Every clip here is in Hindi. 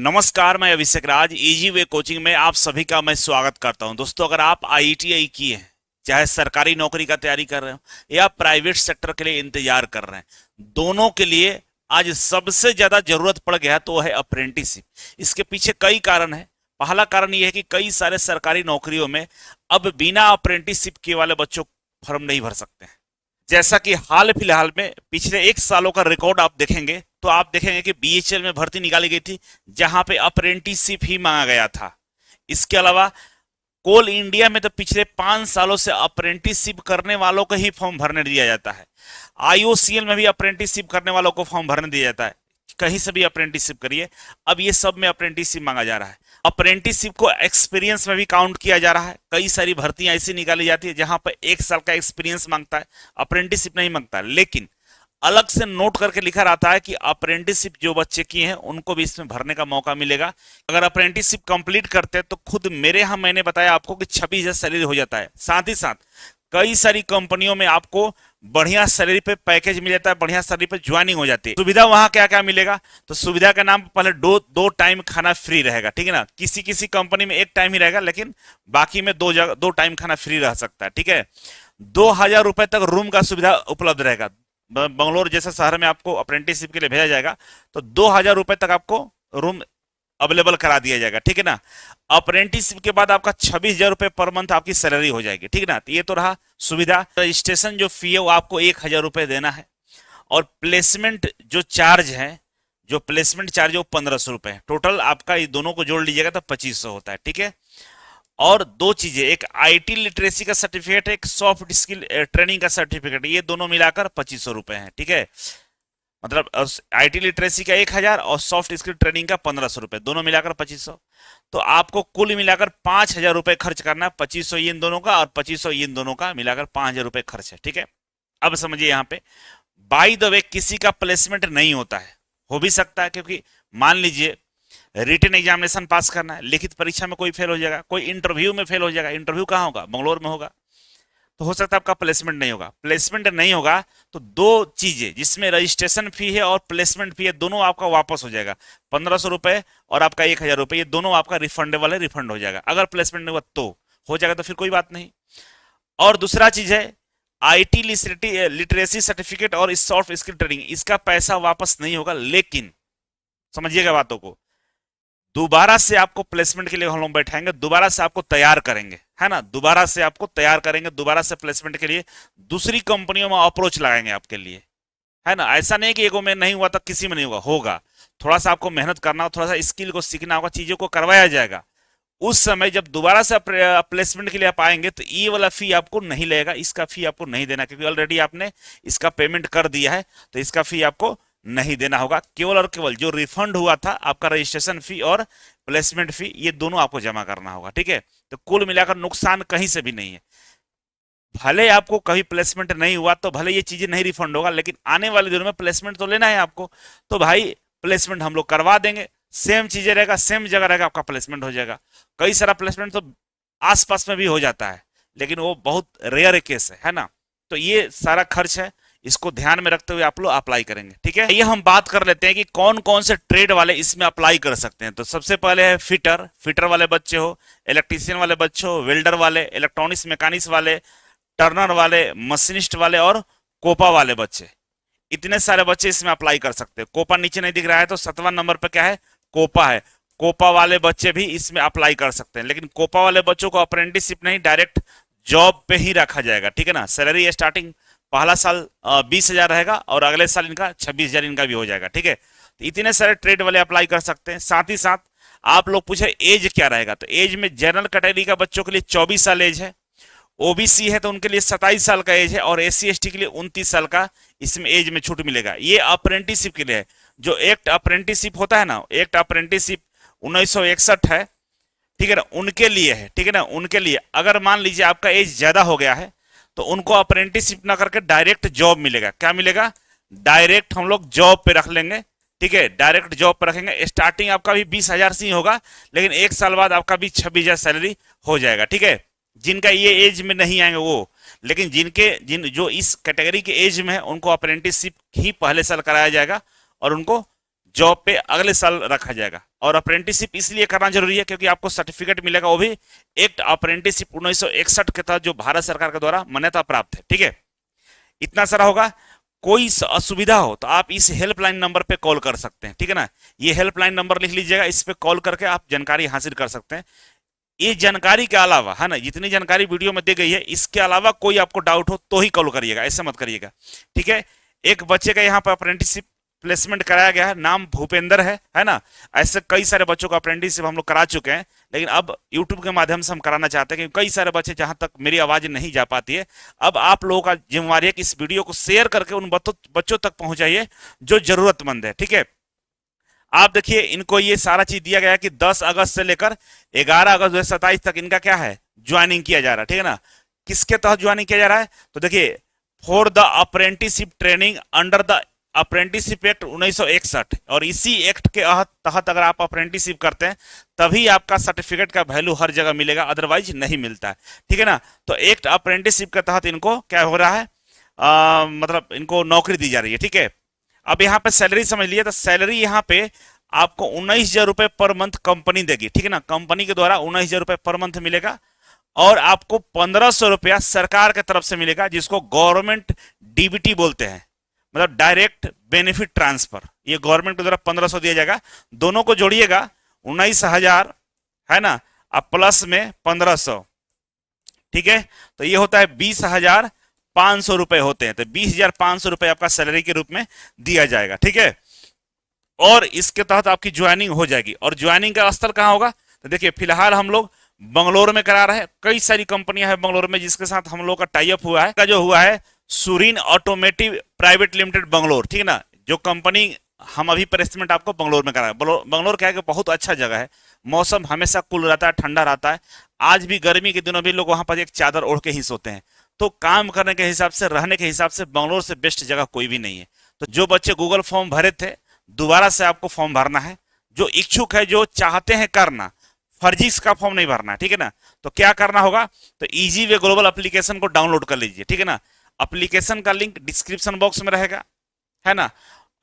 नमस्कार, मैं अभिषेक राज इजी वे कोचिंग में आप सभी का मैं स्वागत करता हूं। दोस्तों, अगर आप आईटीआई किए हैं, चाहे सरकारी नौकरी का तैयारी कर रहे हो या प्राइवेट सेक्टर के लिए इंतजार कर रहे हैं, दोनों के लिए आज सबसे ज्यादा जरूरत पड़ गया तो है अप्रेंटिसशिप। इसके पीछे कई कारण है। पहला कारण यह है कि कई सारे सरकारी नौकरियों में अब बिना अप्रेंटिसशिप के वाले बच्चों फॉर्म नहीं भर सकते हैं। जैसा कि हाल फिलहाल में पिछले 1 सालों का रिकॉर्ड आप देखेंगे तो आप देखेंगे कि बीएचईएल में भर्ती निकाली गई थी जहां पे अप्रेंटिसशिप ही मांगा गया था। इसके अलावा कोल इंडिया में तो पिछले 5 सालों से अप्रेंटिसशिप करने वालों को ही फॉर्म भरने दिया जाता है। आईओसीएल में भी अप्रेंटिसशिप करने वालों को फॉर्म भरने दिया जाता है। कहीं से भी अप्रेंटिसशिप करिए, अब ये सब में अप्रेंटिसशिप मांगा जा रहा है। अप्रेंटिसशिप को एक्सपीरियंस में भी काउंट किया जा रहा है। कई सारी भर्तियां ऐसी निकाली जाती है जहां पर 1 साल का एक्सपीरियंस मांगता है, अप्रेंटिसशिप नहीं मांगता। लेकिन अलग से नोट करके लिखा रहता है कि अप्रेंटिसशिप जो बच्चे किए हैं उनको भी इसमें भरने का मौका मिलेगा। अगर अप्रेंटिसशिप कंप्लीट करते हैं तो खुद मेरे यहाँ मैंने बताया आपको कि 26,000 सैलरी हो जाता है। साथ ही साथ कई सारी कंपनियों में आपको बढ़िया सैलरी पे पैकेज मिल जाता है, बढ़िया सैलरी पे ज्वाइनिंग हो जाती है। सुविधा वहां क्या क्या मिलेगा, तो सुविधा के नाम पर पहले दो टाइम खाना फ्री रहेगा, ठीक है ना। किसी किसी कंपनी में 1 टाइम ही रहेगा, लेकिन बाकी में 2 टाइम खाना फ्री रह सकता है, ठीक है। 2,000 रुपए तक रूम का सुविधा उपलब्ध रहेगा। बंगलोर जैसे शहर में आपको अप्रेंटिसशिप के लिए भेजा जाएगा तो 2,000 रुपए तक आपको रूम अवेलेबल करा दिया जाएगा, ठीक है ना। अप्रेंटिसशिप के बाद आपका 26,000 रुपए पर मंथ आपकी सैलरी हो जाएगी, ठीक है ना। तो ये तो रहा सुविधा। रजिस्ट्रेशन जो फी है वो आपको 1,000 रुपए देना है, और प्लेसमेंट जो चार्ज है, जो प्लेसमेंट चार्ज है वो 1,500 रुपए है। टोटल आपका ये दोनों को जोड़ लीजिएगा तो 2,500 होता है, ठीक है। और 2 चीजें, एक आईटी लिटरेसी का सर्टिफिकेट, एक सॉफ्ट स्किल ट्रेनिंग का सर्टिफिकेट, ये दोनों मिलाकर 2,500 रुपए है, ठीक है। मतलब आईटी लिटरेसी का 1,000 और सॉफ्ट स्किल ट्रेनिंग का 1,500 रुपए, दोनों मिलाकर 2,500। तो आपको कुल मिलाकर 5,000 रुपए खर्च करना है। 2,500 इन दोनों का और 2,500 इन दोनों का मिलाकर 5,000 रुपए खर्च है, ठीक है। अब समझिए यहाँ पे बाय द वे किसी का प्लेसमेंट नहीं होता है, हो भी सकता है, क्योंकि मान लीजिए रिटन एग्जामिनेशन पास करना है, लिखित परीक्षा में कोई फेल हो जाएगा, कोई इंटरव्यू में फेल हो जाएगा। इंटरव्यू कहाँ होगा, बंगलोर में होगा, तो हो सकता है आपका प्लेसमेंट नहीं होगा। प्लेसमेंट नहीं होगा तो 2 चीजें, जिसमें रजिस्ट्रेशन फी है और प्लेसमेंट फी है, दोनों आपका वापस हो जाएगा। 1,500 रुपए और आपका 1,000 रुपए, ये दोनों आपका रिफंडेबल है, रिफंड हो जाएगा। अगर प्लेसमेंट नहीं हुआ तो हो जाएगा, तो फिर कोई बात नहीं। और दूसरा चीज है आईटी लिटरेसी सर्टिफिकेट और सॉफ्ट स्किल ट्रेनिंग, इसका पैसा वापस नहीं होगा। लेकिन समझिएगा बातों को, दोबारा से आपको प्लेसमेंट के लिए हम लोग बैठाएंगे, दोबारा से आपको तैयार करेंगे, है ना। दोबारा से आपको तैयार करेंगे, दोबारा से प्लेसमेंट के लिए दूसरी कंपनियों में अप्रोच लगाएंगे आपके लिए, है ना। ऐसा नहीं कि एगो में नहीं हुआ तो किसी में नहीं होगा, होगा। थोड़ा सा आपको मेहनत करना होगा, थोड़ा सा स्किल को सीखना होगा, चीजों को करवाया जाएगा। उस समय जब दोबारा से प्लेसमेंट के लिए आप आएंगे तो ये वाला फी आपको नहीं लगेगा, इसका फी आपको नहीं देना, क्योंकि ऑलरेडी आपने इसका पेमेंट कर दिया है, तो इसका फी आपको नहीं देना होगा। केवल और केवल जो रिफंड हुआ था आपका रजिस्ट्रेशन फी और प्लेसमेंट फी, ये दोनों आपको जमा करना होगा, ठीक है। तो कुल मिलाकर नुकसान कहीं से भी नहीं है। भले आपको कभी प्लेसमेंट नहीं हुआ तो भले ये चीजें नहीं रिफंड होगा, लेकिन आने वाले दिनों में प्लेसमेंट तो लेना है आपको, तो भाई प्लेसमेंट हम लोग करवा देंगे। सेम चीजें रहेगा, सेम जगह रहेगा, आपका प्लेसमेंट हो जाएगा। कई सारा प्लेसमेंट तो आसपास में भी हो जाता है, लेकिन वो बहुत रेयर केस है ना। तो ये सारा खर्च है, इसको ध्यान में रखते हुए आप लोग अप्लाई करेंगे, ठीक है। ये हम बात कर लेते हैं कि कौन कौन से ट्रेड वाले इसमें अप्लाई कर सकते हैं। तो सबसे पहले है फिटर वाले बच्चे हो, इलेक्ट्रीशियन वाले बच्चे हो, वेल्डर वाले, इलेक्ट्रॉनिक्स मैकेनिक्स वाले, टर्नर वाले, मशीनिस्ट वाले और कोपा वाले बच्चे। इतने सारे बच्चे इसमें अप्लाई कर सकते हैं। कोपा नीचे नहीं दिख रहा है तो 7वां नंबर पर क्या है, कोपा है। कोपा वाले बच्चे भी इसमें अप्लाई कर सकते हैं, लेकिन कोपा वाले बच्चों को अप्रेंटिसशिप नहीं, डायरेक्ट जॉब पे ही रखा जाएगा, ठीक है ना। सैलरी स्टार्टिंग पहला साल 20,000 रहेगा और अगले साल इनका 26,000 इनका भी हो जाएगा, ठीक है। तो इतने सारे ट्रेड वाले अप्लाई कर सकते हैं। साथ ही साथ आप लोग पूछे एज क्या रहेगा, तो एज में जनरल कैटेगरी का बच्चों के लिए 24 साल एज है, ओबीसी है तो उनके लिए 27 साल का एज है, और एससी एसटी के लिए 29 साल का इसमें एज में छूट मिलेगा। ये अप्रेंटिसशिप के लिए है। जो एक्ट अप्रेंटिसशिप होता है ना, एक्ट अप्रेंटिसशिप 1961 है, ठीक है ना, उनके लिए है, ठीक है ना। उनके लिए अगर मान लीजिए आपका एज ज्यादा हो गया है तो उनको अप्रेंटिसशिप ना करके डायरेक्ट जॉब मिलेगा। क्या मिलेगा, डायरेक्ट हम लोग जॉब पे रख लेंगे, ठीक है। डायरेक्ट जॉब पे रखेंगे। स्टार्टिंग आपका भी 20,000 से ही होगा, लेकिन 1 साल बाद आपका भी 26,000 सैलरी हो जाएगा, ठीक है। जिनका ये एज में नहीं आएंगे वो, लेकिन जो इस कैटेगरी के एज में है उनको अप्रेंटिसशिप ही पहले साल कराया जाएगा और उनको जॉब पे अगले साल रखा जाएगा। और अप्रेंटिसशिप इसलिए करना जरूरी है क्योंकि आपको सर्टिफिकेट मिलेगा, वो भी एक्ट अप्रेंटिसशिप 1961 के तहत, जो भारत सरकार के द्वारा मान्यता प्राप्त है। ठीक है, इतना सारा होगा। कोई असुविधा हो तो आप इस हेल्पलाइन नंबर पे कॉल कर सकते हैं। ठीक है ना, ये हेल्पलाइन नंबर लिख लीजिएगा, इस पे कॉल करके आप जानकारी हासिल कर सकते हैं। ये जानकारी के अलावा, है ना, जितनी जानकारी वीडियो में दी गई है, इसके अलावा कोई आपको डाउट हो तो ही कॉल करिएगा, ऐसा मत करिएगा। ठीक है, एक बच्चे का यहाँ पर अप्रेंटिसशिप प्लेसमेंट कराया गया है, नाम भूपेंद्र है ना। ऐसे कई सारे बच्चों का अप्रेंटिसशिप हम लोग करा चुके हैं, लेकिन अब यूट्यूब के माध्यम से हम कराना चाहते हैं क्योंकि कई सारे बच्चे जहां तक मेरी आवाज नहीं जा पाती है। अब आप लोगों का जिम्मेवारी है कि इस वीडियो को शेयर करके उन बच्चों तक पहुंचाइए जो जरूरतमंद है। ठीक है, आप देखिए, इनको ये सारा चीज दिया गया है कि 10 अगस्त से लेकर 11 अगस्त 2027 तक इनका क्या है, ज्वाइनिंग किया जा रहा है। ठीक है ना, किसके तहत ज्वाइनिंग किया जा रहा है, तो देखिए, for the apprenticeship training under the apprenticeship act 1961, और इसी एक्ट के तहत अगर आप अप्रेंटिसशिप करते हैं तभी आपका सर्टिफिकेट का वैल्यू हर जगह मिलेगा, अदरवाइज नहीं मिलता है। ठीक है ना, तो एक्ट अप्रेंटिसशिप के तहत इनको क्या हो रहा है, मतलब इनको नौकरी दी जा रही है। ठीक है, अब यहाँ पे सैलरी समझ लिए, तो सैलरी यहाँ पे आपको 19,000 रुपए पर मंथ कंपनी देगी। ठीक है ना, कंपनी के द्वारा 19,000 रुपए पर मंथ मिलेगा, और आपको 1,500 रुपया सरकार की तरफ से मिलेगा, जिसको गवर्नमेंट डीबीटी बोलते हैं, मतलब डायरेक्ट बेनिफिट ट्रांसफर। ये गवर्नमेंट के द्वारा 1,500 दिया जाएगा, दोनों को जोड़िएगा 19,000, है ना, अब प्लस में 1,500। ठीक है, तो ये होता है 20,500 रुपए होते हैं, तो 20,500 रुपए आपका सैलरी के रूप में दिया जाएगा। ठीक है, और इसके तहत आपकी ज्वाइनिंग हो जाएगी। और ज्वाइनिंग का स्थल कहाँ होगा, तो देखिए, फिलहाल हम लोग बंगलोर में करा रहे हैं। कई सारी कंपनियां हैं बंगलोर में जिसके साथ हम लोग का टाई अप हुआ है, का जो हुआ है Surin automotive private limited Bangalore. ठीक है ना, जो कंपनी हम अभी प्लेसमेंट आपको बंगलोर में करा है। बंगलोर क्या है कि बहुत अच्छा जगह है, मौसम हमेशा कूल रहता है, ठंडा रहता है। आज भी गर्मी के दिनों भी लोग वहां पर एक चादर ओढ़ के ही सोते हैं। तो काम करने के हिसाब से, रहने के हिसाब से बंगलोर से बेस्ट जगह कोई भी नहीं है। तो जो बच्चे गूगल फॉर्म भरे थे, दोबारा से आपको फॉर्म भरना है। जो इच्छुक है, जो चाहते हैं करना, फर्जी का फॉर्म नहीं भरना है। ठीक है ना, तो क्या करना होगा, तो इजी वे ग्लोबल एप्लीकेशन को डाउनलोड कर लीजिए। ठीक है ना, एप्लीकेशन का लिंक डिस्क्रिप्शन बॉक्स में रहेगा, है ना,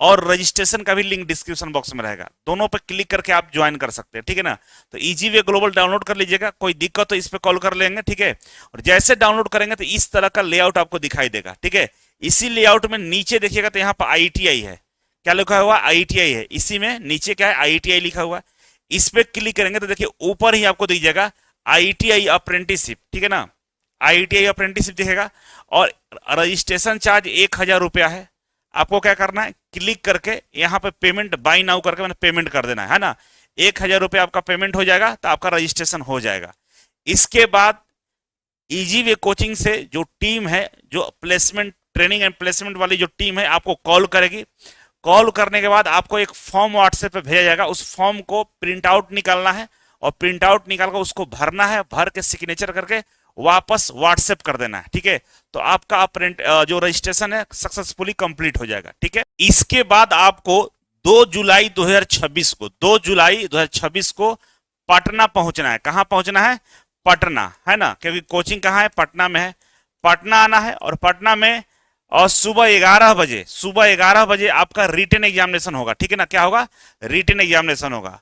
और रजिस्ट्रेशन का भी लिंक डिस्क्रिप्शन बॉक्स में रहेगा, दोनों पर क्लिक करके आप ज्वाइन कर सकते हैं। ठीक है ना, तो इजी वे ग्लोबल डाउनलोड कर लीजिएगा, कोई दिक्कत तो इस पे कॉल कर लेंगे। ठीक है, और जैसे डाउनलोड करेंगे तो इस तरह का लेआउट आपको दिखाई देगा। ठीक है, इसी लेआउट में नीचे देखिएगा तो यहाँ पर IITI है, क्या लिखा हुआ, IITI है, इसी में नीचे क्या है, IITI लिखा हुआ है। इस पे क्लिक करेंगे तो देखिए ऊपर ही आपको दिखेगा IITI अप्रेंटिसशिप। ठीक है ना, IITI अप्रेंटिसशिप दिखेगा, और रजिस्ट्रेशन चार्ज 1,000 रुपया है। आपको क्या करना है, क्लिक करके यहाँ पे पेमेंट बाय नाउ करके मैंने पेमेंट कर देना है ना। 1,000 रुपया आपका पेमेंट हो जाएगा, तो आपका रजिस्ट्रेशन हो जाएगा। इसके बाद इजी वे कोचिंग से जो टीम है, जो प्लेसमेंट ट्रेनिंग एंड प्लेसमेंट वाली जो टीम है, आपको कॉल करेगी। कॉल करने के बाद आपको एक फॉर्म व्हाट्सएप पे भेजा जाएगा, उस फॉर्म को प्रिंट आउट निकालना है, और प्रिंट आउट निकालकर उसको भरना है, भर के सिग्नेचर करके वापस व्हाट्सएप कर देना है। ठीक है, तो आपका जो रजिस्ट्रेशन है सक्सेसफुली कंप्लीट हो जाएगा। ठीक है, इसके बाद आपको 2 जुलाई 2026 को पटना पहुंचना है। कहां पहुंचना है, पटना, है ना, क्योंकि कोचिंग कहाँ है, पटना में है। पटना आना है, और पटना में और सुबह 11 बजे आपका रिटन एग्जामिनेशन होगा। ठीक है ना, क्या होगा, रिटन एग्जामिनेशन होगा।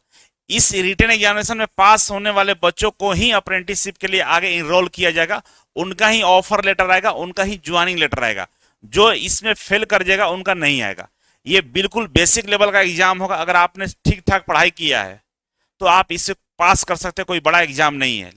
इस रिटन एग्जामिनेशन में पास होने वाले बच्चों को ही अप्रेंटिसशिप के लिए आगे इनरोल किया जाएगा, उनका ही ऑफर लेटर आएगा, उनका ही ज्वाइनिंग लेटर आएगा। जो इसमें फेल कर जाएगा उनका नहीं आएगा। ये बिल्कुल बेसिक लेवल का एग्जाम होगा। अगर आपने ठीक ठाक पढ़ाई किया है तो आप इसे पास कर सकते हैं, कोई बड़ा एग्जाम नहीं है।